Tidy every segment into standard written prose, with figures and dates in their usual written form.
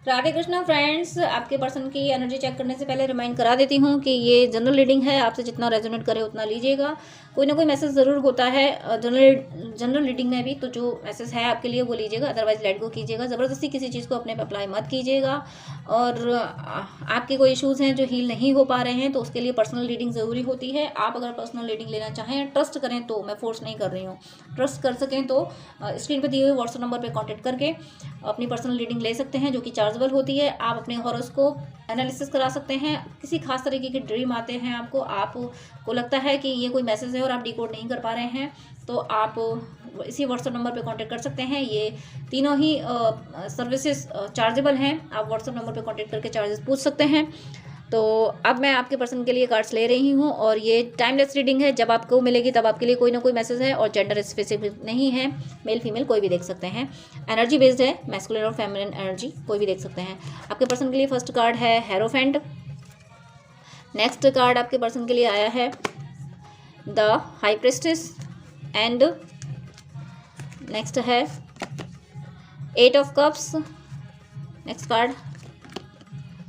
Radhe Krishna friends, आपके person की energy check करने से पहले रिमाइंड करा देती हूँ कि ये जनरल रीडिंग है। आपसे जितना रेजोनेट करे उतना लीजिएगा। कोई ना कोई मैसेज ज़रूर होता है जनरल रीडिंग में भी, तो जो मैसेज है आपके लिए वो लीजिएगा, अदरवाइज लेट गो कीजिएगा। ज़बरदस्ती किसी चीज़ को अपने पे अप्लाई मत कीजिएगा। और आपके कोई इश्यूज़ हैं जो हील नहीं हो पा रहे हैं तो उसके लिए पर्सनल रीडिंग ज़रूरी होती है। आप अगर पर्सनल रीडिंग लेना चाहें, ट्रस्ट करें तो, मैं फोर्स नहीं कर रही हूँ, ट्रस्ट कर सकें तो स्क्रीन पर दिए हुए व्हाट्सएप नंबर पर कॉन्टैक्ट करके अपनी पर्सनल रीडिंग ले सकते हैं, जो कि चार्जेबल होती है। आप अपने हॉरोस्कोप एनालिसिस करा सकते हैं। किसी खास तरीके के ड्रीम आते हैं आपको लगता है कि ये कोई मैसेज है और आप डिकोड नहीं कर पा रहे हैं, तो आप इसी व्हाट्सएप नंबर पे कांटेक्ट कर सकते हैं। ये तीनों ही सर्विसेज चार्जेबल हैं। आप व्हाट्सएप नंबर पे कांटेक्ट करके चार्जेस पूछ सकते हैं। तो अब मैं आपके पर्सन के लिए कार्ड्स ले रही हूँ और ये टाइमलेस रीडिंग है। जब आपको मिलेगी तब आपके लिए कोई ना कोई मैसेज है और जेंडर स्पेसिफिक नहीं है, मेल फीमेल कोई भी देख सकते हैं। एनर्जी बेस्ड है, मैस्कुलिन और फेमिनिन एनर्जी कोई भी देख सकते हैं। आपके पर्सन के लिए फर्स्ट कार्ड है हेरोफेंट। नेक्स्ट कार्ड आपके पर्सन के लिए आया है the high priestess and next है 8 of cups. Next card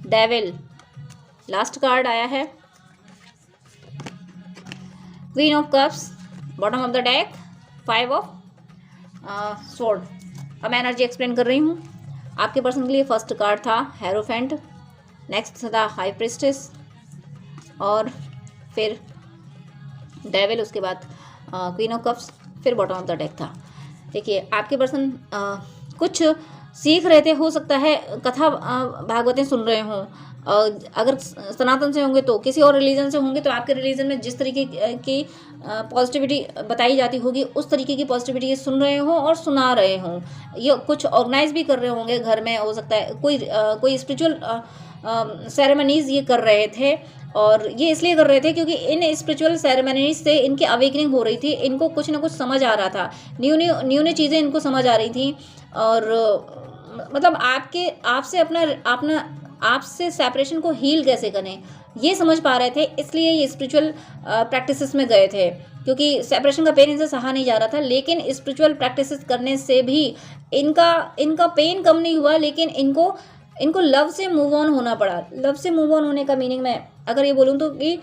devil. Last card आया है queen of cups. Bottom of the deck 5 of sword. अब मैं एनर्जी एक्सप्लेन कर रही हूँ। आपके पर्सन के लिए फर्स्ट कार्ड था हेरोफेंट, नेक्स्ट था हाई प्रिस्टेस और फिर डेविल, उसके बाद क्वीन ऑफ कप्स, फिर बॉटम ऑफ द डेक था। देखिए, आपके पर्सन कुछ सीख रहे थे, हो सकता है कथा भागवतें सुन रहे हों। अगर सनातन से होंगे तो किसी और रिलीजन से होंगे, तो आपके रिलीजन में जिस तरीके की पॉजिटिविटी बताई जाती होगी उस तरीके की पॉजिटिविटी ये सुन रहे हों और सुना रहे हों। ये कुछ ऑर्गेनाइज भी कर रहे होंगे घर में, हो सकता है कोई स्पिरिचुअल सेरेमनीज ये कर रहे थे। और ये इसलिए कर रहे थे क्योंकि इन स्पिरिचुअल सेरेमनीज से इनकी अवेकनिंग हो रही थी। इनको कुछ ना कुछ समझ आ रहा था, न्यू चीज़ें इनको समझ आ रही थी। और मतलब आपसे सेपरेशन को हील कैसे करें ये समझ पा रहे थे, इसलिए ये स्पिरिचुअल प्रैक्टिसेस में गए थे। क्योंकि सेपरेशन का पेन इनसे सहा नहीं जा रहा था, लेकिन स्पिरिचुअल प्रैक्टिसेस करने से भी इनका पेन कम नहीं हुआ, लेकिन इनको लव से मूव ऑन होना पड़ा। लव से मूव ऑन होने का मीनिंग मैं अगर ये बोलूँ तो कि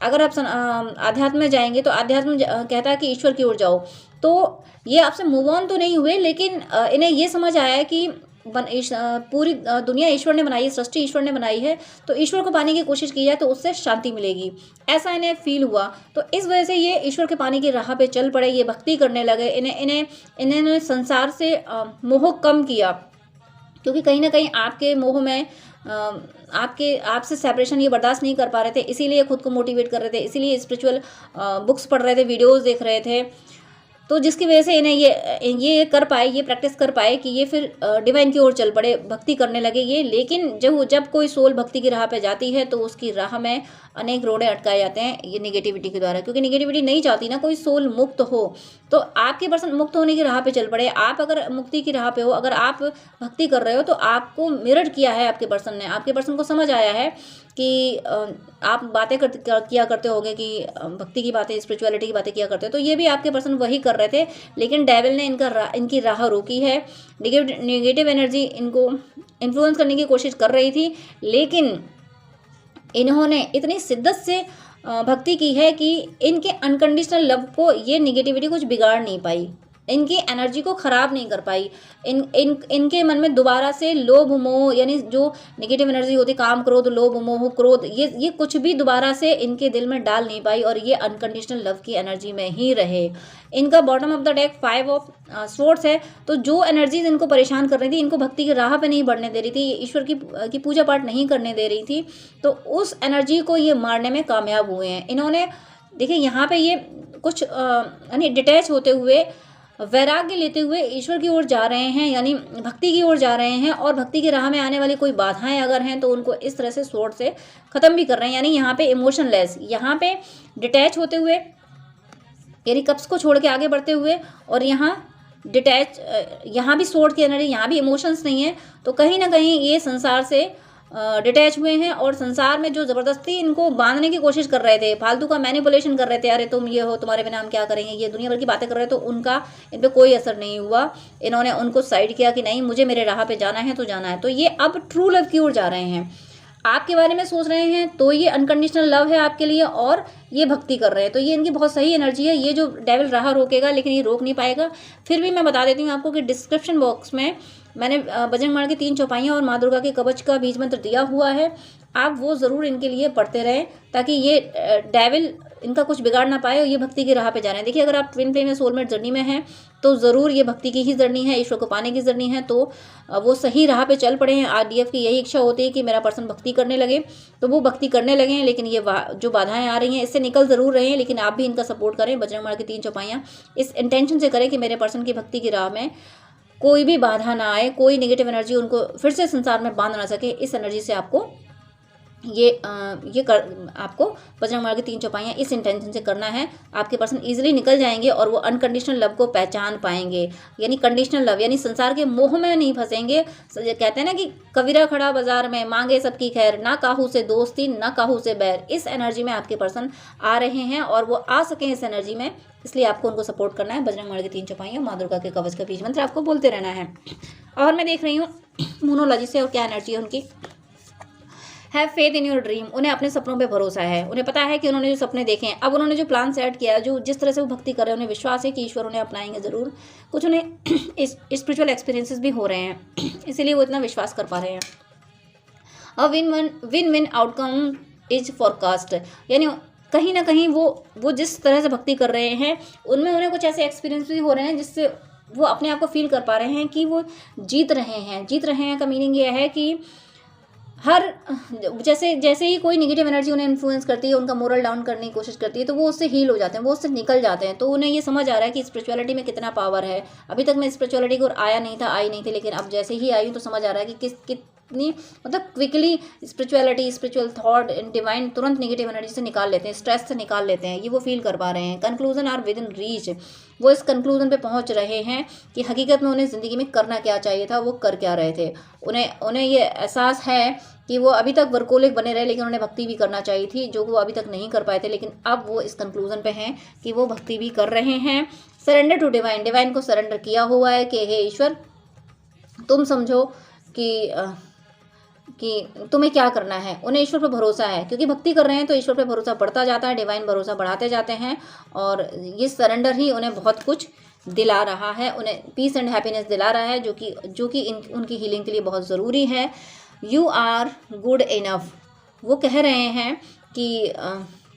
अगर आप आध्यात्म में जाएंगे तो आध्यात्म कहता है कि ईश्वर की ओर जाओ। तो ये आपसे मूव ऑन तो नहीं हुए, लेकिन इन्हें ये समझ आया कि पूरी दुनिया ईश्वर ने बनाई है, सृष्टि ईश्वर ने बनाई है, तो ईश्वर को पाने की कोशिश की जाए तो उससे शांति मिलेगी, ऐसा इन्हें फील हुआ। तो इस वजह से ये ईश्वर के पाने की राह पे चल पड़े, ये भक्ति करने लगे। इन्हें संसार से मोह कम किया, क्योंकि कहीं ना कहीं आपके मोह में आपसे सेपरेशन ये बर्दाश्त नहीं कर पा रहे थे, इसीलिए खुद को मोटिवेट कर रहे थे, इसीलिए स्पिरिचुअल बुक्स पढ़ रहे थे, वीडियोस देख रहे थे। तो जिसकी वजह से इन्हें ये कर पाए, ये प्रैक्टिस कर पाए कि ये फिर डिवाइन की ओर चल पड़े, भक्ति करने लगे ये। लेकिन जब कोई सोल भक्ति की राह पे जाती है तो उसकी राह में अनेक रोड़े अटकाए जाते हैं ये निगेटिविटी के द्वारा, क्योंकि निगेटिविटी नहीं चाहती ना कोई सोल मुक्त हो। तो आपके पर्सन मुक्त होने की राह पे चल पड़े। आप अगर मुक्ति की राह पे हो, अगर आप भक्ति कर रहे हो, तो आपको मिरर किया है आपके पर्सन ने। आपके पर्सन को समझ आया है कि आप बातें किया करते होगे कि भक्ति की बातें, स्पिरिचुअलिटी की बातें किया करते हो, तो ये भी आपके पर्सन वही कर रहे थे। लेकिन डेविल ने इनकी राह रोकी है। नेगेटिव एनर्जी इनको इन्फ्लुएंस करने की कोशिश कर रही थी, लेकिन इन्होंने इतनी शिद्दत से भक्ति की है कि इनके अनकंडीशनल लव को ये निगेटिविटी कुछ बिगाड़ नहीं पाई, इनकी एनर्जी को ख़राब नहीं कर पाई। इनके मन में दोबारा से लोभ मोह, यानी जो नेगेटिव एनर्जी होती, काम क्रोध लोभ मोह क्रोध, ये कुछ भी दोबारा से इनके दिल में डाल नहीं पाई, और ये अनकंडीशनल लव की एनर्जी में ही रहे। इनका bottom of the deck 5 of swords है। तो जो एनर्जीज इनको परेशान कर रही थी, इनको भक्ति की राह पे नहीं बढ़ने दे रही थी, ईश्वर की पूजा पाठ नहीं करने दे रही थी, तो उस एनर्जी को ये मारने में कामयाब हुए हैं इन्होंने। देखिए, यहाँ पे ये कुछ यानी डिटैच होते हुए, वैराग्य लेते हुए ईश्वर की ओर जा रहे हैं, यानी भक्ति की ओर जा रहे हैं। और भक्ति की राह में आने वाली कोई बाधाएं अगर हैं तो उनको इस तरह से स्वॉर्ड से ख़त्म भी कर रहे हैं। यानी यहाँ पे इमोशनलेस, यहाँ पे डिटैच होते हुए, यानी कप्स को छोड़ के आगे बढ़ते हुए, और यहाँ डिटैच, यहाँ भी स्वॉर्ड की एनर्जी, यहाँ भी इमोशंस नहीं है। तो कहीं ना कहीं ये संसार से डिटैच हुए हैं और संसार में जो ज़बरदस्ती इनको बांधने की कोशिश कर रहे थे, फालतू का मैनिपुलेशन कर रहे थे, अरे तुम ये हो, तुम्हारे बिना हम क्या करेंगे, ये दुनिया भर की बातें कर रहे, तो उनका इन पर कोई असर नहीं हुआ। इन्होंने उनको साइड किया कि नहीं, मुझे मेरे राह पे जाना है तो जाना है। तो ये अब ट्रू लव की ओर जा रहे हैं, आपके बारे में सोच रहे हैं, तो ये अनकंडीशनल लव है आपके लिए और ये भक्ति कर रहे हैं। तो ये इनकी बहुत सही एनर्जी है। ये जो डेविल राह रोकेगा लेकिन ये रोक नहीं पाएगा। फिर भी मैं बता देती हूँ आपको कि डिस्क्रिप्शन बॉक्स में मैंने बजरंग बाण की 3 चौपाइयाँ और माँ दुर्गा के कवच का बीज मंत्र दिया हुआ है, आप वो ज़रूर इनके लिए पढ़ते रहें ताकि ये डेविल इनका कुछ बिगाड़ ना पाए और ये भक्ति की राह पे जा रहे हैं। देखिए, अगर आप ट्विन फ्लेम या सोलमेट जर्नी में हैं तो ज़रूर ये भक्ति की ही जर्नी है, ईश्वर को पाने की जर्नी है, तो वो सही राह पे चल पड़े हैं। आरडीएफ की यही इच्छा होती है कि मेरा पर्सन भक्ति करने लगे, तो वो भक्ति करने लगे हैं। लेकिन ये जो बाधाएं आ रही हैं इससे निकल ज़रूर रहे हैं, लेकिन आप भी इनका सपोर्ट करें। बजरंग बाण की 3 चौपाइयाँ इस इंटेंशन से करें कि मेरे पर्सन की भक्ति की राह में कोई भी बाधा ना आए, कोई नेगेटिव एनर्जी उनको फिर से संसार में बांध ना सके। इस एनर्जी से आपको आपको बजरंग बाण की 3 चौपाइयाँ इस इंटेंशन से करना है। आपके पर्सन इजीली निकल जाएंगे और वो अनकंडीशनल लव को पहचान पाएंगे, यानी कंडीशनल लव, यानी संसार के मोह में नहीं फंसेंगे। कहते हैं ना कि कबीरा खड़ा बाजार में मांगे सबकी खैर, ना काहू से दोस्ती ना काहू से बैर। इस एनर्जी में आपके पर्सन आ रहे हैं और वो आ सकें इस एनर्जी में, इसलिए आपको उनको सपोर्ट करना है। बजरंग बाण की 3 चौपाइयाँ, माँ दुर्गा के कवच का बीज मंत्र आपको बोलते रहना है। और मैं देख रही हूँ मोनोलॉजी से और क्या एनर्जी है उनकी। Have faith in your dream, उन्हें अपने सपनों पे भरोसा है। उन्हें पता है कि उन्होंने जो सपने देखे हैं, अब उन्होंने जो प्लान सेट किया है, जो जिस तरह से वो भक्ति कर रहे हैं, उन्हें विश्वास है कि ईश्वर उन्हें अपनाएंगे ज़रूर। कुछ उन्हें स्पिरिचुअल एक्सपीरियंसेस भी हो रहे हैं, इसीलिए वो इतना विश्वास कर पा रहे हैं। A win win outcome is forecast, यानी कहीं ना कहीं वो जिस तरह से भक्ति कर रहे हैं उनमें उन्हें कुछ ऐसे एक्सपीरियंस भी हो रहे हैं जिससे वो अपने आप को फील कर पा रहे हैं कि वो जीत रहे हैं। जीत रहे हैं का मीनिंग ये है कि हर जैसे ही कोई नेगेटिव एनर्जी उन्हें इन्फ्लुएंस करती है, उनका मोरल डाउन करने की कोशिश करती है, तो वो उससे हील हो जाते हैं, वो उससे निकल जाते हैं। तो उन्हें ये समझ आ रहा है कि स्पिरिचुअलिटी में कितना पावर है। अभी तक मैं स्पिरिचुअलिटी को आई नहीं थी, लेकिन अब जैसे ही आई हूँ तो समझ आ रहा है कि कितनी मतलब क्विकली स्पिरिचुअल थॉट डिवाइन तुरंत नेगेटिव एनर्जी से निकाल लेते हैं, स्ट्रेस से निकाल लेते हैं। ये वो फील कर पा रहे हैं। Conclusion are within reach, वो इस कंक्लूजन पे पहुंच रहे हैं कि हकीकत में उन्हें ज़िंदगी में करना क्या चाहिए था, वो कर क्या रहे थे। उन्हें ये एहसास है कि वो अभी तक वर्कोलिक बने रहे, लेकिन उन्हें भक्ति भी करना चाहिए थी, जो वो अभी तक नहीं कर पाए थे। लेकिन अब वो इस कंक्लूजन पे हैं कि वो भक्ति भी कर रहे हैं। सरेंडर टू डिवाइन, डिवाइन को सरेंडर किया हुआ है कि हे ईश्वर, तुम समझो कि तुम्हें क्या करना है। उन्हें ईश्वर पर भरोसा है, क्योंकि भक्ति कर रहे हैं तो ईश्वर पर भरोसा बढ़ता जाता है, डिवाइन भरोसा बढ़ाते जाते हैं। और ये सरेंडर ही उन्हें बहुत कुछ दिला रहा है, उन्हें पीस एंड हैप्पीनेस दिला रहा है, जो कि उनकी हीलिंग के लिए बहुत ज़रूरी है। यू आर गुड इनफ, वो कह रहे हैं कि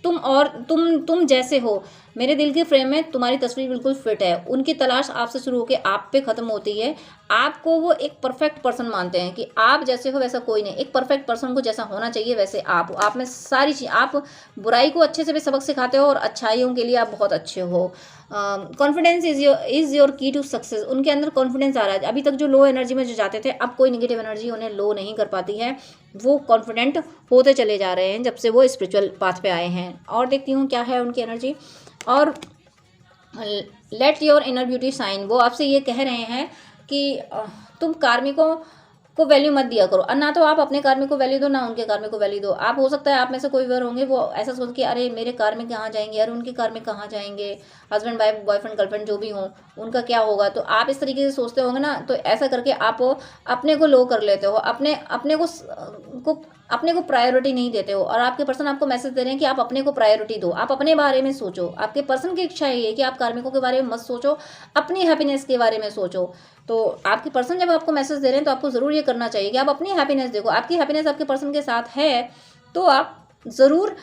तुम जैसे हो, मेरे दिल के फ्रेम में तुम्हारी तस्वीर बिल्कुल फिट है। उनकी तलाश आपसे शुरू होकर आप पे ख़त्म होती है। आपको वो एक परफेक्ट पर्सन मानते हैं कि आप जैसे हो वैसा कोई नहीं। एक परफेक्ट पर्सन को जैसा होना चाहिए वैसे आप में सारी चीज़, आप बुराई को अच्छे से भी सबक सिखाते हो और अच्छाइयों के लिए आप बहुत अच्छे हो। कॉन्फिडेंस इज़ योर की टू सक्सेस, उनके अंदर कॉन्फिडेंस आ रहा है। अभी तक जो लो एनर्जी में जो जाते थे, अब कोई नेगेटिव एनर्जी उन्हें लो नहीं कर पाती है। वो कॉन्फिडेंट होते चले जा रहे हैं जब से वो स्पिरिचुअल पाथ पे आए हैं। और देखती हूँ क्या है उनकी एनर्जी। और let your inner beauty shine, वो आपसे ये कह रहे हैं कि तुम कार्मिकों को वैल्यू मत दिया करो। ना तो आप अपने कार्मिक को वैल्यू दो, ना उनके कार्मिक को वैल्यू दो। आप हो सकता है आप में से कोई वर होंगे वो ऐसा सोच के अरे मेरे कार्मिक कहाँ जाएंगे, अरे उनके कार्मिक कहाँ जाएंगे, हस्बैंड वाइफ बॉयफ्रेंड गर्लफ्रेंड जो भी हो उनका क्या होगा। तो आप इस तरीके से सोचते होंगे ना, तो ऐसा करके आप अपने को लो कर लेते हो, अपने को प्रायोरिटी नहीं देते हो। और आपके पर्सन आपको मैसेज दे रहे हैं कि आप अपने को प्रायोरिटी दो, आप अपने बारे में सोचो। आपके पर्सन की इच्छा ये है कि आप कार्मिकों के बारे में मत सोचो, अपनी हैप्पीनेस के बारे में सोचो। तो आपके पर्सन जब आपको मैसेज दे रहे हैं तो आपको ज़रूर ये करना चाहिए कि आप अपनी हैप्पीनेस देखो। आपकी हैप्पीनेस आपके पर्सन के साथ है तो आप ज़रूर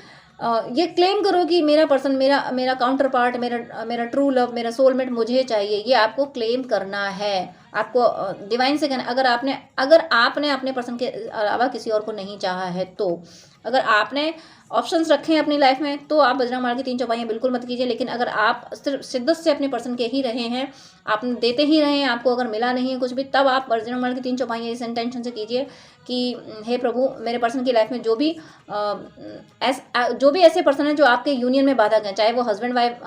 ये क्लेम करो कि मेरा पर्सन, मेरा काउंटर पार्ट, मेरा ट्रू लव, मेरा सोलमेट मुझे चाहिए। ये आपको क्लेम करना है, आपको डिवाइन से कहना। अगर आपने अपने पर्सन के अलावा किसी और को नहीं चाहा है, तो अगर आपने ऑप्शंस रखे हैं अपनी लाइफ में, तो आप बजरंग बाण की 3 चौपाइयाँ बिल्कुल मत कीजिए। लेकिन अगर आप सिर्फ शिद्दत से अपने पर्सन के ही रहे हैं, आप देते ही रहे हैं, आपको अगर मिला नहीं है कुछ भी, तब आप बजरंग बाण की 3 चौपाइयाँ इस इंटेंशन से कीजिए कि हे प्रभु, मेरे पर्सन की लाइफ में जो भी ऐसे पर्सन हैं जो आपके यूनियन में बाधक हैं, चाहे वो हस्बैंड वाइफ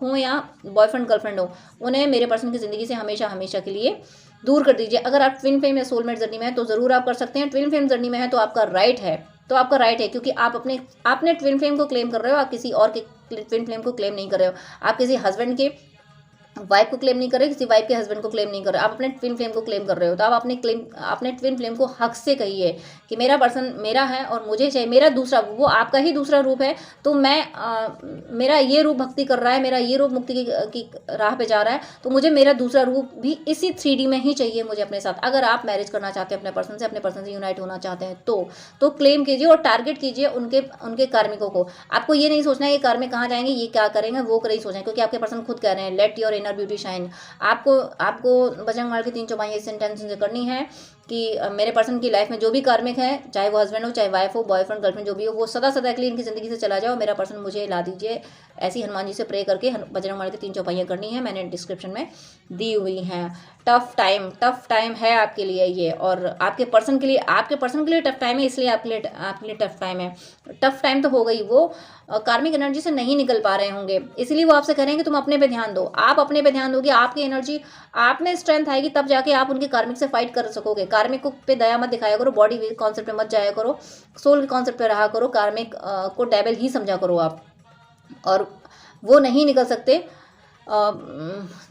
हो या बॉयफ्रेंड गर्लफ्रेंड हो, उन्हें मेरे पर्सन की ज़िंदगी से हमेशा हमेशा के लिए दूर कर दीजिए। अगर आप ट्विन फ्लेम या सोलमेट जर्नी में हैं तो ज़रूर आप कर सकते हैं। ट्विन फ्लेम जर्नी में है तो आपका राइट है, क्योंकि आप आपने ट्विन फ्लेम को क्लेम कर रहे हो, आप किसी और के ट्विन फ्लेम को क्लेम नहीं कर रहे हो। आप किसी हस्बैंड के वाइफ को क्लेम नहीं कर रहे, किसी वाइफ के हस्बैंड को क्लेम नहीं कर रहे, आप अपने ट्विन फ्लेम को क्लेम कर रहे हो। तो आप अपने ट्विन फ्लेम को हक से कहिए कि मेरा पर्सन मेरा है और मुझे चाहिए, मेरा दूसरा, वो आपका ही दूसरा रूप है, तो मेरा ये रूप भक्ति कर रहा है, मेरा ये रूप मुक्ति की राह पे जा रहा है, तो मुझे मेरा दूसरा रूप भी इसी 3D में ही चाहिए मुझे अपने साथ। अगर आप मैरिज करना चाहते हैं अपने पर्सन से यूनाइट होना चाहते हैं तो क्लेम कीजिए और टारगेट कीजिए उनके कार्मिकों को। आपको ये नहीं सोचना है कि कार्मिक कहाँ जाएंगे, ये क्या करेंगे, वो नहीं सोचना है, क्योंकि आपके पर्सन खुद कह रहे हैं let your inner beauty shine. आपको बजरंगबाण की 3 चौपाइयाँ इस इंटेंशन से करनी है कि मेरे पर्सन की लाइफ में जो भी कार्मिक है, चाहे वो हस्बैंड हो, चाहे वाइफ हो, बॉयफ्रेंड, गर्लफ्रेंड, जो भी हो, वो सदा सदा के लिए इनकी ज़िंदगी से चला जाओ। मेरा पर्सन मुझे ला दीजिए। ऐसी हनुमान जी से प्रे करके बजरंगबाण की 3 चौपाइयाँ करनी है, मैंने डिस्क्रिप्शन में दी हुई हैं। टफ टाइम है आपके लिए ये, और आपके पर्सन के लिए टफ टाइम है, इसलिए आपके लिए टफ टाइम है। टफ टाइम तो हो गई, वो कार्मिक एनर्जी से नहीं निकल पा रहे होंगे, इसलिए वो आपसे कह रहे हैं कि तुम अपने पे ध्यान दो। आप अपने पे ध्यान दोगे, आपकी एनर्जी, आप में स्ट्रेंथ आएगी, तब जाके आप उनके कार्मिक से फाइट कर सकोगे। कार्मिक को पे दया मत दिखाया करो, बॉडी कॉन्सेप्ट पे मत जाया करो, सोल के कॉन्सेप्ट पे रहा करो। कार्मिक को डेविल ही समझा करो आप, और वो नहीं निकल सकते।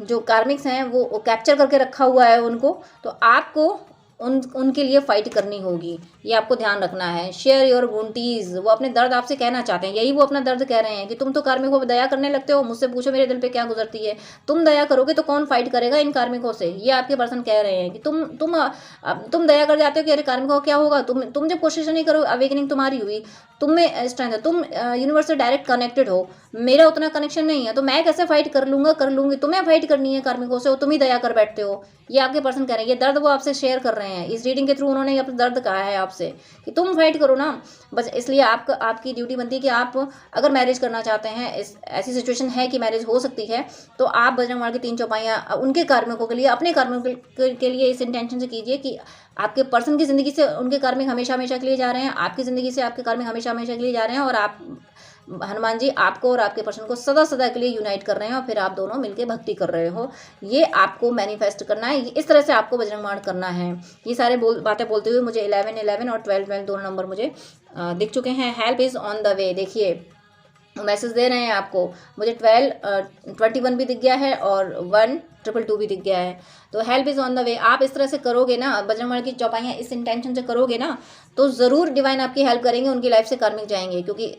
जो कार्मिक्स हैं वो कैप्चर करके रखा हुआ है उनको, तो आपको उनके लिए फाइट करनी होगी, ये आपको ध्यान रखना है। शेयर योर वुंटीज, वो अपने दर्द आपसे कहना चाहते हैं, यही वो अपना दर्द कह रहे हैं कि तुम तो कार्मिकों पर दया करने लगते हो, मुझसे पूछो मेरे दिल पे क्या गुजरती है। तुम दया करोगे तो कौन फाइट करेगा इन कार्मिकों से, ये आपके पर्सन कह रहे हैं कि तुम दया कर जाते हो कि अरे कार्मिकों को क्या होगा, तुम जब कोशिश नहीं करो, अवेकनिंग तुम्हारी हुई, तुम में स्ट्रेंथ है, तुम यूनिवर्स से डायरेक्ट कनेक्टेड हो, मेरा उतना कनेक्शन नहीं है, तो मैं कैसे फाइट कर लूंगी, तुम्हें फाइट करनी है कार्मिकों से, तुम ही दया कर बैठते हो। ये आपके पर्सन कह रहे हैं, ये दर्द वो आपसे शेयर कर रहे हैं। इस रीडिंग के थ्रू उन्होंने अपना दर्द कहा है आपसे कि तुम फाइट करो ना, बस। इसलिए आपकी ड्यूटी बनती है कि आप अगर मैरिज करना चाहते हैं, ऐसी सिचुएशन है कि मैरिज हो सकती है, तो आप बजरंगबाण की 3 चौपाइयाँ उनके कार्मिकों के लिए, अपने कार्मिकों के लिए इस इंटेंशन से कीजिए कि आपके पर्सन की ज़िंदगी से उनके कार्मिक हमेशा हमेशा के लिए जा रहे हैं, आपकी ज़िंदगी से आपके कार्मिक हमेशा हमेशा के लिए जा रहे हैं, और आप हनुमान जी आपको और आपके पर्सन को सदा सदा के लिए यूनाइट कर रहे हैं, और फिर आप दोनों मिलकर भक्ति कर रहे हो। ये आपको मैनिफेस्ट करना है, इस तरह से आपको बजरंगबाण करना है। ये सारे बातें बोलते हुए मुझे 11 और 12 दोनों नंबर मुझे दिख चुके हैं। Help is on the way, देखिए मैसेज दे रहे हैं आपको, मुझे 21 भी दिख गया है और 122 भी दिख गया है। तो help is on the way, आप इस तरह से करोगे ना, बजरंगबाण की चौपाइयाँ इस इंटेंशन से करोगे ना, तो ज़रूर डिवाइन आपकी हेल्प करेंगे, उनकी लाइफ से कार्मिक जाएंगे, क्योंकि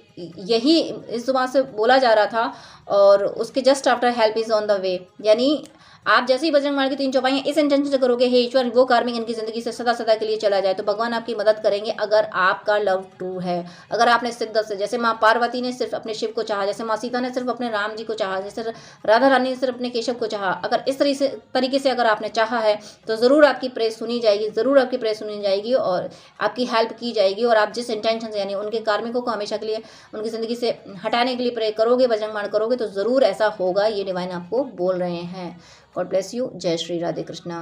यही इस जुबान से बोला जा रहा था। और उसके just after help is on the way, यानी आप जैसे ही बजरंगबाण की 3 चौपाइयाँ इस इंटेंशन से करोगे, हे ईश्वर वो कार्मिक इनकी ज़िंदगी से सदा सदा के लिए चला जाए, तो भगवान आपकी मदद करेंगे। अगर आपका लव ट्रू है, अगर आपने शिद्दत से, जैसे माँ पार्वती ने सिर्फ अपने शिव को चाहा, जैसे माँ सीता ने सिर्फ अपने राम जी को चाहा, जैसे राधा रानी ने सिर्फ अपने केशव को चाहा, अगर इस तरीके से अगर आपने चाहा है, तो ज़रूर आपकी प्रेस सुनी जाएगी, और आपकी हेल्प की जाएगी। और आप जिस इंटेंशन से, यानी उनके कार्मिकों को हमेशा के लिए उनकी ज़िंदगी से हटाने के लिए प्रे करोगे, बजरंगबाण करोगे, तो ज़रूर ऐसा होगा, ये डिवाइन आपको बोल रहे हैं। God bless you. जय श्री राधे कृष्णा।